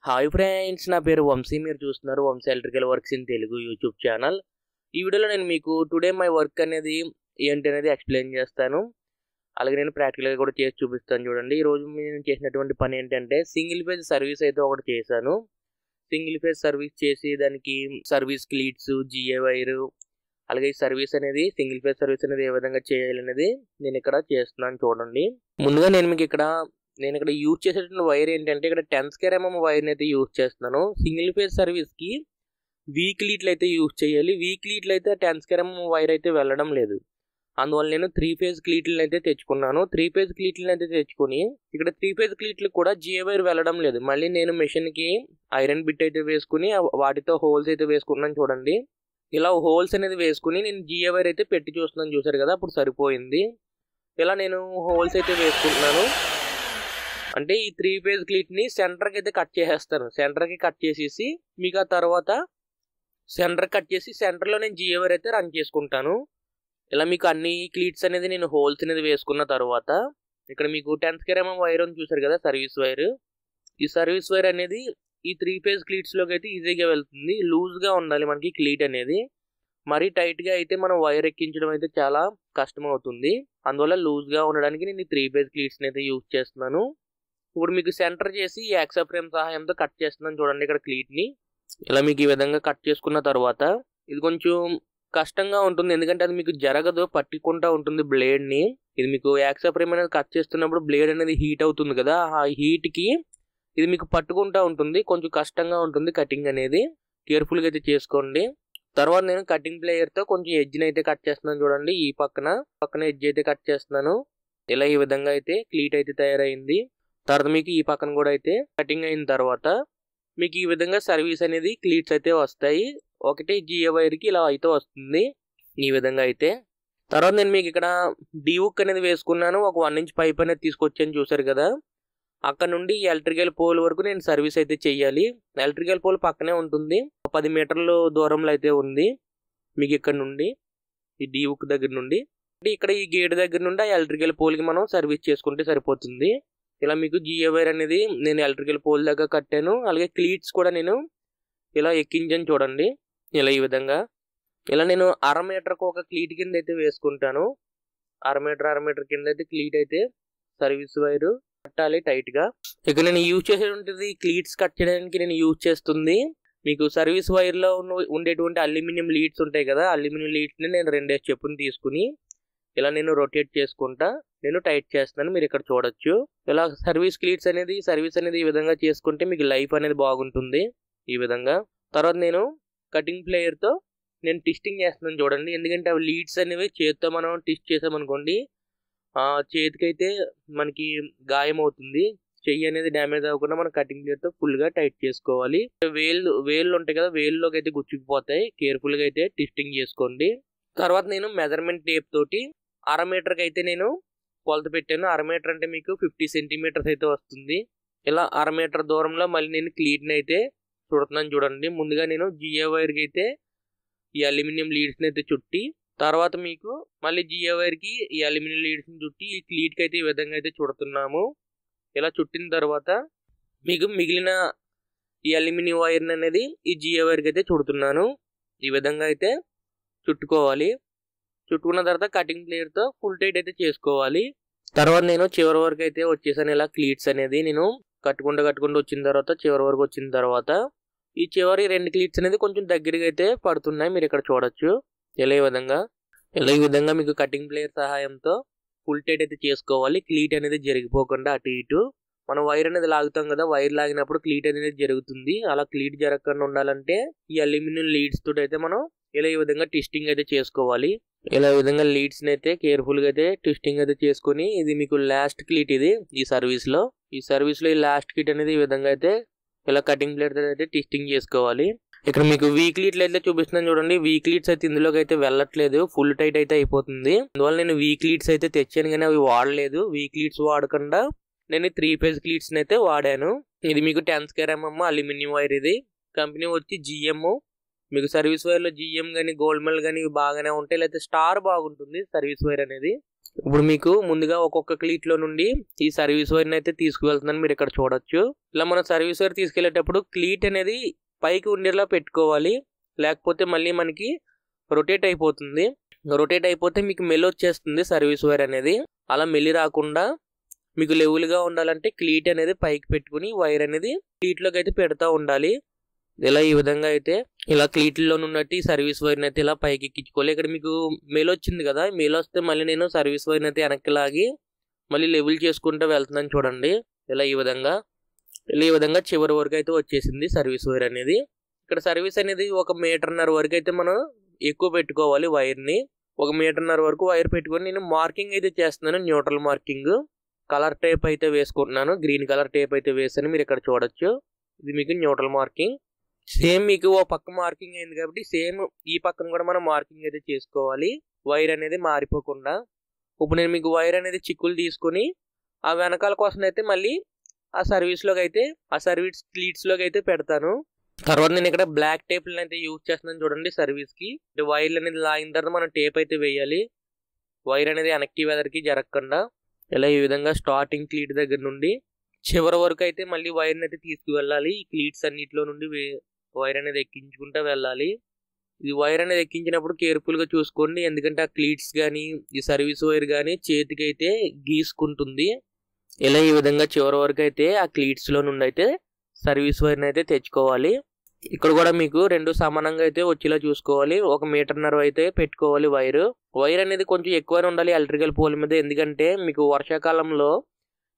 Hi friends, నా పేరు వంశీ. మీరు చూస్తున్నారు Vamshi electrical works in Telugu YouTube channel. ఈ వీడియోలో నేను మీకు టుడే మై వర్క్ అనేది ఏంటి అనేది ఎక్స్ప్లెయిన్ చేస్తాను. అలాగే నేను ప్రాక్టికల్గా కూడా చేసి చూపిస్తాను. చూడండి, ఈరోజు నేను చేసినటువంటి పని ఏంటంటే సింగిల్ ఫేజ్ సర్వీస్ అయితే ఒకటి చేశాను. సింగిల్ ఫేజ్ సర్వీస్ చేసి దానికి సర్వీస్ క్లీట్స్, జిఏ వైరు, అలాగే ఈ సర్వీస్ అనేది సింగిల్ ఫేజ్ సర్వీస్ అనేది ఏ విధంగా చేయాలనేది నేను ఇక్కడ చేస్తున్నాను. చూడండి, ముందుగా నేను మీకు ఇక్కడ యూజ్ చేసేటువంటి వైర్ ఏంటంటే ఇక్కడ 10 స్క్వేర్ mm వైర్ని అయితే యూజ్ చేస్తున్నాను. సింగిల్ ఫేజ్ సర్వీస్కి వీక్ లీట్లు అయితే యూజ్ చేయాలి. వీక్ లీట్లు అయితే 10 స్క్వేర్ mm వైర్ అయితే వెళ్ళడం లేదు. అందువల్ల నేను 3 ఫేజ్ క్లీట్లను అయితే తెచ్చుకున్నాను. 3 ఫేజ్ క్లీట్లను అయితే తెచ్చుకొని ఇక్కడ 3 ఫేజ్ క్లీట్లు కూడా జిఏ వైర్ వెళ్ళడం లేదు. మళ్ళీ నేను మెషిన్కి ఐరన్ బిట్ అయితే వేసుకుని వాటితో హోల్స్ అయితే వేసుకున్నాను. చూడండి, ఇలా హోల్స్ అనేది వేసుకుని నేను జిఏ వైర్ అయితే పెట్టి చూస్తున్నాను. చూసారు కదా, అప్పుడు సరిపోయింది. ఇలా నేను హోల్స్ అయితే వేసుకుంటున్నాను. అంటే ఈ 3 ఫేజ్ క్లీట్ని సెంటర్కి అయితే కట్ చేసేస్తాను. సెంటర్కి కట్ చేసేసి మీకు ఆ తర్వాత సెంటర్లో నేను జిఏ వైర్ అయితే రన్ చేసుకుంటాను. ఇలా మీకు అన్ని క్లీట్స్ అనేది నేను హోల్స్ అనేది వేసుకున్న తర్వాత ఇక్కడ మీకు 10 స్క్వేర్ mm వైర్ అని చూసారు కదా, సర్వీస్ వైర్. ఈ సర్వీస్ వైర్ అనేది ఈ 3 ఫేజ్ క్లీట్స్లోకి అయితే ఈజీగా వెళ్తుంది. లూజ్గా ఉండాలి మనకి క్లీట్ అనేది. మరీ టైట్గా అయితే మనం వైర్ ఎక్కించడం అయితే చాలా కష్టం అవుతుంది. అందువల్ల లూజ్గా ఉండడానికి నేను ఈ 3 ఫేజ్ క్లీట్స్ని అయితే యూజ్ చేస్తున్నాను. ఇప్పుడు మీకు సెంటర్ చేసి ఈ యాక్సా ఫ్రేమ్ సహాయంతో కట్ చేస్తున్నాను. చూడండి, ఇక్కడ క్లీట్ని ఇలా మీకు ఈ విధంగా కట్ చేసుకున్న తర్వాత ఇది కొంచెం కష్టంగా ఉంటుంది, ఎందుకంటే అది మీకు జరగదు, పట్టుకుంటూ ఉంటుంది బ్లేడ్ని. ఇది మీకు యాక్సా ఫ్రేమ్ అనేది కట్ చేస్తున్నప్పుడు బ్లేడ్ అనేది హీట్ అవుతుంది కదా, ఆ హీట్కి ఇది మీకు పట్టుకుంటూ ఉంటుంది. కొంచెం కష్టంగా ఉంటుంది కటింగ్ అనేది. కేర్ఫుల్గా అయితే చేసుకోండి. తర్వాత నేను కటింగ్ ప్లేయర్తో కొంచెం ఎడ్జ్ని అయితే కట్ చేస్తున్నాను. చూడండి, ఈ పక్కన ఎడ్జ్ అయితే కట్ చేస్తున్నాను. ఇలా ఈ విధంగా అయితే క్లీట్ అయితే తయారైంది. తర్వాత మీకు ఈ పక్కన కూడా అయితే కటింగ్ అయిన తర్వాత మీకు ఈ విధంగా సర్వీస్ అనేది క్లీట్స్ అయితే వస్తాయి. ఒకటే జిఏ వైర్కి ఇలా అయితే వస్తుంది ఈ విధంగా అయితే. తర్వాత నేను మీకు ఇక్కడ డీవుక్ అనేది వేసుకున్నాను. ఒక 1 ఇంచ్ పైప్ అనేది తీసుకొచ్చాను. చూసారు కదా, అక్కడ నుండి ఎలక్ట్రికల్ పోల్ వరకు నేను సర్వీస్ అయితే చెయ్యాలి. ఎలక్ట్రికల్ పోల్ పక్కనే ఉంటుంది, 10 మీటర్ల దూరంలో అయితే ఉంది. మీకు ఇక్కడ నుండి ఈ డీవుక్ దగ్గర నుండి ఇక్కడ ఈ గేట్ దగ్గర నుండి ఆ ఎలక్ట్రికల్ పోల్కి మనం సర్వీస్ చేసుకుంటే సరిపోతుంది. ఇలా మీకు జిఏ వైర్ అనేది నేను ఎలక్ట్రికల్ పోల్ దగ్గర కట్టాను. అలాగే క్లీట్స్ కూడా నేను ఇలా ఎక్కించాను. చూడండి, ఇలా ఈ విధంగా ఇలా నేను 1/2 మీటర్కి ఒక క్లీట్ కింద అయితే వేసుకుంటాను. 1/2 మీటర్ కింద అయితే క్లీట్ అయితే సర్వీస్ వైర్ కట్టాలి టైట్గా. ఇక నేను యూజ్ చేసేటువంటిది క్లీట్స్ కట్ చేయడానికి నేను యూజ్ చేస్తుంది మీకు సర్వీస్ వైర్లో ఉండేటువంటి అల్యూమినియం లీడ్స్ ఉంటాయి కదా, అల్యూమినియం లీడ్స్ని నేను 2 చెప్పుని తీసుకుని ఇలా నేను రొటేట్ చేసుకుంటా నేను టైట్ చేస్తున్నాను. మీరు ఇక్కడ చూడొచ్చు. ఇలా సర్వీస్ అనేది ఈ విధంగా చేసుకుంటే మీకు లైఫ్ అనేది బాగుంటుంది ఈ విధంగా. తర్వాత నేను కటింగ్ ప్లేయర్తో నేను టిస్టింగ్ చేస్తున్నాను. చూడండి, ఎందుకంటే అవి లీడ్స్ అనేవి చేతితో మనం టిస్ట్ చేసామనుకోండి, చేతికైతే మనకి గాయం అవుతుంది. చెయ్యి అనేది డ్యామేజ్ అవ్వకుండా మనం కటింగ్ ప్లేయర్తో ఫుల్గా టైట్ చేసుకోవాలి. వేళ్ళు ఉంటాయి కదా, వేళ్ళలోకి అయితే గుచ్చుకుపోతాయి. కేర్ఫుల్గా అయితే టిస్టింగ్ చేసుకోండి. తర్వాత నేను మెజర్మెంట్ టేప్ తోటి 1/2 మీటర్కి అయితే నేను కొలత పెట్టాను. 1/2 మీటర్ అంటే మీకు 50 సెంటీమీటర్స్ అయితే వస్తుంది. ఇలా 1/2 మీటర్ దూరంలో మళ్ళీ నేను క్లీట్ని అయితే చుడుతున్నాను. చూడండి, ముందుగా నేను జిఏ వైర్కి అయితే ఈ అల్యూమినియం లీడ్స్ని అయితే చుట్టి, తర్వాత మీకు మళ్ళీ జిఏ వైర్కి ఈ అల్యూమినియం లీడ్స్ని చుట్టి ఈ క్లీట్కి అయితే ఈ విధంగా అయితే చుడుతున్నాము. ఇలా చుట్టిన తర్వాత మీకు మిగిలిన ఈ అల్యూమినియం వైర్ని అనేది ఈ జిఏ వైర్కి అయితే చుడుతున్నాను. ఈ విధంగా అయితే చుట్టుకోవాలి. చుట్టుకున్న తర్వాత కటింగ్ ప్లేయర్తో ఫుల్ టైట్ అయితే చేసుకోవాలి. తర్వాత నేను చివరి వరకు అయితే వచ్చేసాను. ఇలా క్లీట్స్ అనేది నేను కట్టుకుంటూ వచ్చిన తర్వాత చివరి వరకు వచ్చిన తర్వాత ఈ చివరి 2 క్లీట్స్ అనేది కొంచెం దగ్గరగా అయితే పడుతున్నాయి. మీరు ఇక్కడ చూడొచ్చు. ఇలా ఈ విధంగా మీకు కటింగ్ ప్లేయర్ సహాయంతో ఫుల్ టైట్ అయితే చేసుకోవాలి. క్లీట్ అనేది జరిగిపోకుండా అటు ఇటు మనం వైర్ అనేది లాగుతాం కదా, వైర్ లాగినప్పుడు క్లీట్ అనేది జరుగుతుంది. అలా క్లీట్ జరగకుండా ఉండాలంటే ఈ అల్యూమినియం లీడ్స్ తోటి అయితే మనం ఇలా ఈ విధంగా ట్విస్టింగ్ అయితే చేసుకోవాలి. ఇలా ఈ విధంగా లీడ్స్ని అయితే కేర్ఫుల్గా అయితే ట్విస్టింగ్ అయితే చేసుకుని, ఇది మీకు లాస్ట్ క్లీట్ ఇది ఈ సర్వీస్లో ఈ లాస్ట్ క్లీట్ అనేది ఈ విధంగా అయితే ఇలా కటింగ్ ప్లేట్ అయితే ట్విస్టింగ్ చేసుకోవాలి. ఇక్కడ మీకు వీక్ లీట్లు అయితే చూపిస్తున్నాను. చూడండి, వీక్ లీడ్స్ అయితే ఇందులోకి అయితే వెళ్ళట్లేదు, ఫుల్ టైట్ అయితే అయిపోతుంది. అందువల్ల నేను వీక్ లీడ్స్ అయితే తెచ్చాను కానీ అవి వాడలేదు. వీక్ లీడ్స్ వాడకుండా నేను 3 ఫేజ్ క్లీట్స్ని అయితే వాడాను. ఇది మీకు 10 స్క్వేర్ mm అల్యూమినియం వైర్. ఇది కంపెనీ వచ్చి జిఎం. మీకు సర్వీస్ వైర్లో జిఎం కానీ గోల్డ్ మెల్ కానీ ఇవి బాగానే ఉంటాయి, లేకపోతే స్టార్ బాగుంటుంది సర్వీస్ వైర్ అనేది. ఇప్పుడు మీకు ముందుగా ఒక్కొక్క క్లీట్లో నుండి ఈ సర్వీస్ వైర్ని అయితే తీసుకువెళ్తుందని మీరు ఇక్కడ చూడొచ్చు. ఇలా మనం సర్వీస్ వైర్ తీసుకెళ్లేటప్పుడు క్లీట్ అనేది పైకి ఉండేలా పెట్టుకోవాలి, లేకపోతే మళ్ళీ మనకి రొటేట్ అయిపోతుంది. రొటేట్ అయిపోతే మీకు మెల్లి వచ్చేస్తుంది సర్వీస్ వైర్ అనేది. అలా మెల్లి రాకుండా మీకు లెవెల్గా ఉండాలంటే క్లీట్ అనేది పైకి పెట్టుకుని వైర్ అనేది క్లీట్లోకి అయితే పెడతా ఉండాలి. ఇలా ఈ విధంగా అయితే ఇలా క్లీట్లో ఉన్నట్టు ఈ సర్వీస్ వైర్ని అయితే ఇలా పైకి ఎక్కించుకోవాలి. ఇక్కడ మీకు మెయిల్ వచ్చింది కదా, మెయిల్ వస్తే మళ్ళీ నేను సర్వీస్ వైర్ని అయితే వెనక్కి లాగి మళ్ళీ లెవెల్ చేసుకుంటూ వెళ్తున్నాను చూడండి. ఇలా ఈ విధంగా చివరి వరకు అయితే వచ్చేసింది సర్వీస్ వైర్ అనేది. ఇక్కడ సర్వీస్ అనేది 1.5 మీటర్ వరకు అయితే మనం ఎక్కువ పెట్టుకోవాలి వైర్ని. 1.5 మీటర్ వరకు వైర్ పెట్టుకొని నేను మార్కింగ్ అయితే చేస్తున్నాను, న్యూట్రల్ మార్కింగ్. కలర్ టేప్ అయితే వేసుకుంటున్నాను, గ్రీన్ కలర్ టేప్ అయితే వేసాను, మీరు ఇక్కడ చూడొచ్చు. ఇది మీకు న్యూట్రల్ మార్కింగ్. సేమ్ మీకు ఓ పక్క మార్కింగ్ అయింది కాబట్టి సేమ్ ఈ పక్కన కూడా మనం మార్కింగ్ అయితే చేసుకోవాలి, వైర్ అనేది మారిపోకుండా. ఇప్పుడు నేను మీకు వైర్ అనేది చిక్కులు తీసుకుని ఆ వెనకాల కోసం అయితే మళ్ళీ ఆ సర్వీస్ క్లీట్స్లోకి అయితే పెడతాను. తర్వాత నేను ఇక్కడ బ్లాక్ టేప్లను అయితే యూజ్ చేస్తున్నాను చూడండి సర్వీస్కి. వైర్లు అనేది లాగిన తర్వాత మనం టేప్ అయితే వేయాలి, వైర్ అనేది వెనక్కి వెదరికి జరగకుండా. ఇలా ఈ విధంగా స్టార్టింగ్ క్లీట్ దగ్గర నుండి చివరి వరకు అయితే మళ్ళీ వైర్ని అయితే తీసుకువెళ్ళాలి. ఈ క్లీట్స్ అన్నిటిలో నుండి వైర్ అనేది ఎక్కించుకుంటూ వెళ్ళాలి. ఈ వైర్ అనేది ఎక్కించినప్పుడు కేర్ఫుల్గా చూసుకోండి, ఎందుకంటే ఆ క్లీట్స్ కానీ ఈ సర్వీస్ వైర్ కానీ చేతికి అయితే గీసుకుంటుంది. ఇలా ఈ విధంగా చివరి వరకు అయితే ఆ క్లీట్స్లో నుండి అయితే సర్వీస్ వైర్ని అయితే తెచ్చుకోవాలి. ఇక్కడ కూడా మీకు రెండు సమానంగా అయితే వచ్చేలా చూసుకోవాలి. 1.5 మీటర్ అయితే పెట్టుకోవాలి వైర్ అనేది కొంచెం ఎక్కువనే ఉండాలి ఎలక్ట్రికల్ పోల్ మీద, ఎందుకంటే మీకు వర్షాకాలంలో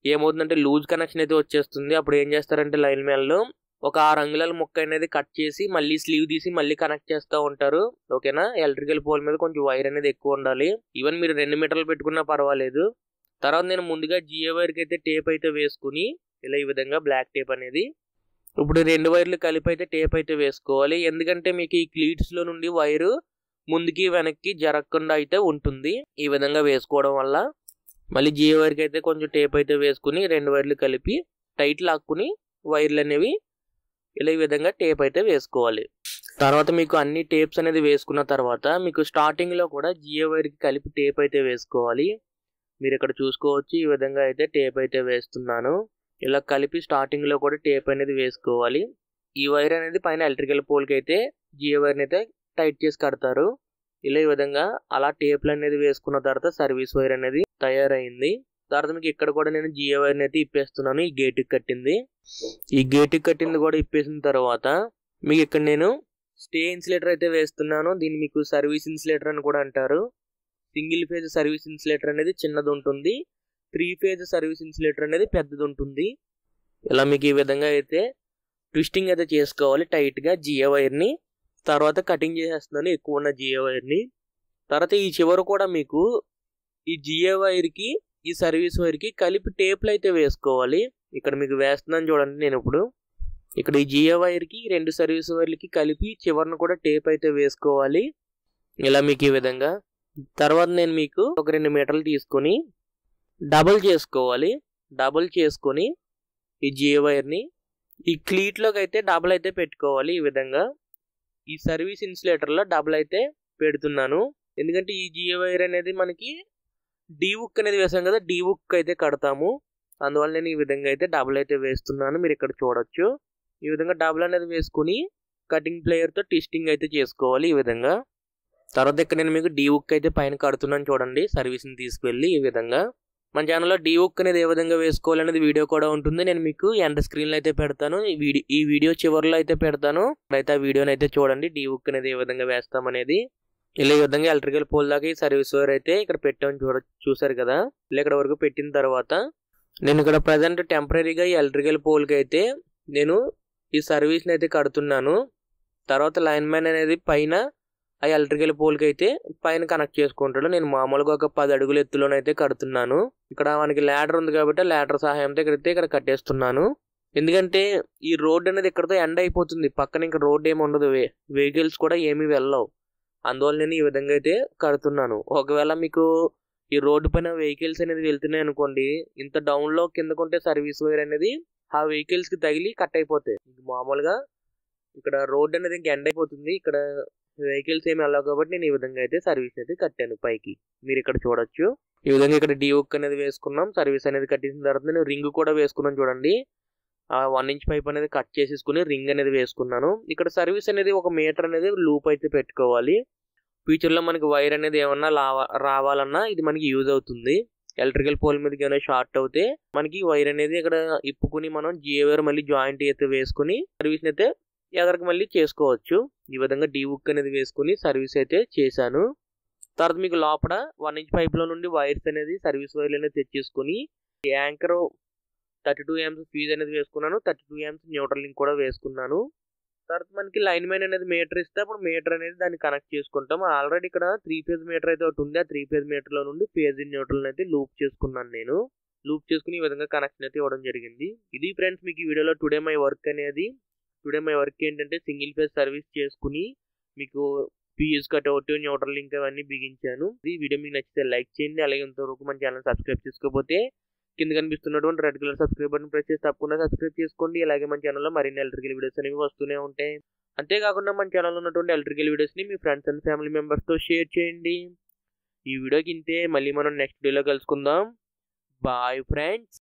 ఏమవుతుందంటే లూజ్ కనెక్షన్ అయితే వచ్చేస్తుంది. అప్పుడు ఏం చేస్తారంటే లైన్ మ్యాన్లు ఒక 6 అంగుళాల ముక్క అనేది కట్ చేసి మళ్ళీ స్లీవ్ తీసి మళ్ళీ కనెక్ట్ చేస్తూ ఉంటారు. ఓకేనా, ఎలక్ట్రికల్ పోల్ మీద కొంచెం వైర్ అనేది ఎక్కువ ఉండాలి. ఈవెన్ మీరు 2 మీటర్లు పెట్టుకున్నా పర్వాలేదు. తర్వాత నేను ముందుగా జియో వైర్కి అయితే టేప్ అయితే వేసుకుని ఇలా ఈ విధంగా బ్లాక్ టేప్ అనేది ఇప్పుడు 2 వైర్లు కలిపి అయితే టేప్ అయితే వేసుకోవాలి, ఎందుకంటే మీకు ఈ క్లీట్స్లో నుండి వైరు ముందుకి వెనక్కి జరగకుండా అయితే ఉంటుంది. ఈ విధంగా వేసుకోవడం వల్ల మళ్ళీ జియో వైర్కి అయితే కొంచెం టేప్ అయితే వేసుకుని 2 వైర్లు కలిపి టైట్ లాక్కుని వైర్లు అనేవి ఇలా ఈ విధంగా టేప్ అయితే వేసుకోవాలి. తర్వాత మీకు అన్ని టేప్స్ అనేది వేసుకున్న తర్వాత మీకు స్టార్టింగ్లో కూడా జియో వైర్కి కలిపి టేప్ అయితే వేసుకోవాలి. మీరు ఇక్కడ చూసుకోవచ్చు, ఈ విధంగా అయితే టేప్ అయితే వేస్తున్నాను. ఇలా కలిపి స్టార్టింగ్లో కూడా టేప్ అనేది వేసుకోవాలి. ఈ వైర్ అనేది పైన ఎలక్ట్రికల్ పోల్కి అయితే జియో వైర్ని అయితే టైట్ చేసి కడతారు. ఇలా ఈ విధంగా అలా టేప్లు అనేది వేసుకున్న తర్వాత సర్వీస్ వైర్ అనేది తయారైంది. తర్వాత మీకు ఇక్కడ కూడా నేను జియో వైర్ని అయితే ఇప్పేస్తున్నాను. ఈ గేటుకి కట్టింది కూడా ఇప్పేసిన తర్వాత మీకు ఇక్కడ నేను స్టే ఇన్సులేటర్ అయితే వేస్తున్నాను. దీన్ని మీకు సర్వీస్ ఇన్సులేటర్ అని కూడా అంటారు. సింగిల్ ఫేజ్ సర్వీస్ ఇన్సులేటర్ అనేది చిన్నది ఉంటుంది, 3 ఫేజ్ సర్వీస్ ఇన్సులేటర్ అనేది పెద్దది ఉంటుంది. ఇలా మీకు ఈ విధంగా అయితే ట్విస్టింగ్ అయితే చేసుకోవాలి టైట్గా జియో వైర్ని. తర్వాత కటింగ్ చేసేస్తున్నాను ఎక్కువ ఉన్న జియో వైర్ని. తర్వాత ఈ చివర కూడా మీకు ఈ జియో వైర్కి ఈ సర్వీస్ వైర్కి కలిపి టేప్లు అయితే వేసుకోవాలి. ఇక్కడ మీకు వేస్తున్నాను చూడండి. నేను ఇప్పుడు ఇక్కడ ఈ జియో వైర్కి 2 సర్వీస్ వైర్లకి కలిపి చివరను కూడా టేప్ అయితే వేసుకోవాలి. ఇలా మీకు ఈ విధంగా. తర్వాత నేను మీకు ఒక 2 మీటర్లు తీసుకొని డబుల్ చేసుకొని ఈ జియో వైర్ని ఈ క్లీట్లోకి అయితే డబుల్ అయితే పెట్టుకోవాలి. ఈ విధంగా ఈ సర్వీస్ ఇన్సులేటర్లో డబుల్ అయితే పెడుతున్నాను, ఎందుకంటే ఈ జియో వైర్ అనేది మనకి డీ హుక్ అనేది వేసాం కదా, డీ హుక్ అయితే కడతాము. అందువల్ల నేను ఈ విధంగా అయితే డబుల్ అయితే వేస్తున్నాను. మీరు ఇక్కడ చూడొచ్చు, ఈ విధంగా డబుల్ అనేది వేసుకుని కటింగ్ ప్లేయర్తో ట్విస్టింగ్ అయితే చేసుకోవాలి ఈ విధంగా. తర్వాత ఇక్కడ నేను మీకు డీ హుక్ అయితే పైన కడుతున్నాను చూడండి, సర్వీస్ని తీసుకువెళ్ళి. ఈ విధంగా మన ఛానల్లో డీ హుక్ అనేది ఏ విధంగా వేసుకోవాలనేది వీడియో కూడా ఉంటుంది. నేను మీకు ఎండ్ స్క్రీన్లో అయితే పెడతాను, ఈ వీడియో చివరిలో అయితే పెడతాను. అయితే ఆ వీడియోని అయితే చూడండి, డీ హుక్ అనేది ఏ విధంగా వేస్తామనేది. ఇలా ఈ విధంగా ఎలక్ట్రికల్ పోల్ దాకా ఈ సర్వీస్ వైర్ అయితే ఇక్కడ పెట్టామని చూసారు కదా. ఇలా ఇక్కడ వరకు పెట్టిన తర్వాత నేను ఇక్కడ ప్రజెంట్ టెంపరీగా ఈ ఎలక్ట్రికల్ పోల్కి అయితే నేను ఈ సర్వీస్ని అయితే కడుతున్నాను. తర్వాత లైన్ మ్యాన్ అనేది పైన ఆ ఎలక్ట్రికల్ పోల్కి అయితే పైన కనెక్ట్ చేసుకుంటాడు. నేను మామూలుగా ఒక 10 అడుగుల ఎత్తులోనైతే కడుతున్నాను. ఇక్కడ మనకి ల్యాడర్ ఉంది కాబట్టి ల్యాడర్ సహాయంతో ఇక్కడ కట్టేస్తున్నాను. ఎందుకంటే ఈ రోడ్ అనేది ఇక్కడతో ఎండ్ అయిపోతుంది, పక్కన ఇంకా రోడ్ ఏమి ఉండదు, వెహికల్స్ కూడా ఏమీ వెళ్ళవు. అందువల్ల నేను ఈ విధంగా అయితే కడుతున్నాను. ఒకవేళ మీకు ఈ రోడ్డు పైన వెహికల్స్ అనేది వెళ్తున్నాయి అనుకోండి, ఇంత డౌన్లో కిందకుంటే సర్వీస్ వైర్ అనేది ఆ వెహికల్స్కి తగిలి కట్ అయిపోతాయి. మామూలుగా ఇక్కడ రోడ్ అనేది ఇంకా ఎండ్ అయిపోతుంది, ఇక్కడ వెహికల్స్ ఏమి వెళ్ళవు కాబట్టి నేను ఈ విధంగా అయితే సర్వీస్ అయితే కట్టాను పైకి. మీరు ఇక్కడ చూడొచ్చు. ఈ విధంగా ఇక్కడ డీ హుక్ అనేది వేసుకున్నాం. సర్వీస్ అనేది కట్టేసిన తర్వాత నేను రింగ్ కూడా వేసుకున్నాను చూడండి. 1 ఇంచ్ పైప్ అనేది కట్ చేసేసుకుని రింగ్ అనేది వేసుకున్నాను. ఇక్కడ సర్వీస్ అనేది 1 మీటర్ అనేది లూప్ అయితే పెట్టుకోవాలి. ఫ్యూచర్లో మనకి వైర్ అనేది ఏమన్నా రావాలన్నా ఇది మనకి యూజ్ అవుతుంది. ఎలక్ట్రికల్ పోల్ మీదకి ఏమైనా షార్ట్ అవుతే మనకి వైర్ అనేది ఇక్కడ ఇప్పుకుని మనం జియో వైర్ మళ్ళీ జాయింట్ అయితే వేసుకుని సర్వీస్ని అయితే ఎదరికి మళ్ళీ చేసుకోవచ్చు. ఈ విధంగా డీ హుక్ అనేది వేసుకుని సర్వీస్ అయితే చేశాను. తర్వాత మీకు లోపల 1 ఇంచ్ పైప్లో నుండి వైర్స్ అనేది సర్వీస్ వైర్లు అనేది తెచ్చేసుకుని యాంకర్ 32 amps ఫ్యూజ్ అనేది వేసుకున్నాను. 32 amps న్యూట్రల్ లింక్ కూడా వేసుకున్నాను. తర్వాత మనకి లైన్ మ్యాన్ అనేది మీటర్ ఇస్తే అప్పుడు మీటర్ అనేది దాన్ని కనెక్ట్ చేసుకుంటాం. ఆల్రెడీ ఇక్కడ 3 ఫేజ్ మీటర్ అయితే ఒకటి ఉంది. ఆ 3 ఫేజ్ మీటర్లో నుండి ఫేజ్ ఇన్ న్యూట్రల్ అయితే లూప్ చేసుకున్నాను నేను. లూప్ చేసుకుని ఈ విధంగా కనెక్షన్ అయితే ఇవ్వడం జరిగింది. ఇది ఫ్రెండ్స్ మీకు ఈ వీడియోలో టుడే మై వర్క్ ఏంటంటే సింగిల్ ఫేజ్ సర్వీస్ చేసుకుని మీకు ఫీజ్ కట్అవుట్ న్యూట్రల్ లింక్ అవన్నీ బిగించాను. ఈ వీడియో మీకు నచ్చితే లైక్ చేయండి. అలాగే ఇంతవరకు మన ఛానల్ సబ్స్క్రైబ్ చేసుకోకపోతే కింద కనిపిస్తున్నటువంటి red colour subscribe button press చేసి తప్పకుండా సబ్స్క్రైబ్ చేసుకోండి. అలాగే మన ఛానల్లో మరిన్ని ఎలక్ట్రికల్ వీడియోస్ అనేవి వస్తూనే ఉంటాయి. అంతేకాకుండా మన ఛానల్లో ఉన్నటువంటి ఎలక్ట్రికల్ వీడియోస్ని మీ ఫ్రెండ్స్ అండ్ ఫ్యామిలీ మెంబర్స్తో షేర్ చేయండి. ఈ వీడియోకి ఇంతే. మళ్ళీ మనం నెక్స్ట్ వీడియోలో కలుసుకుందాం. Bye friends.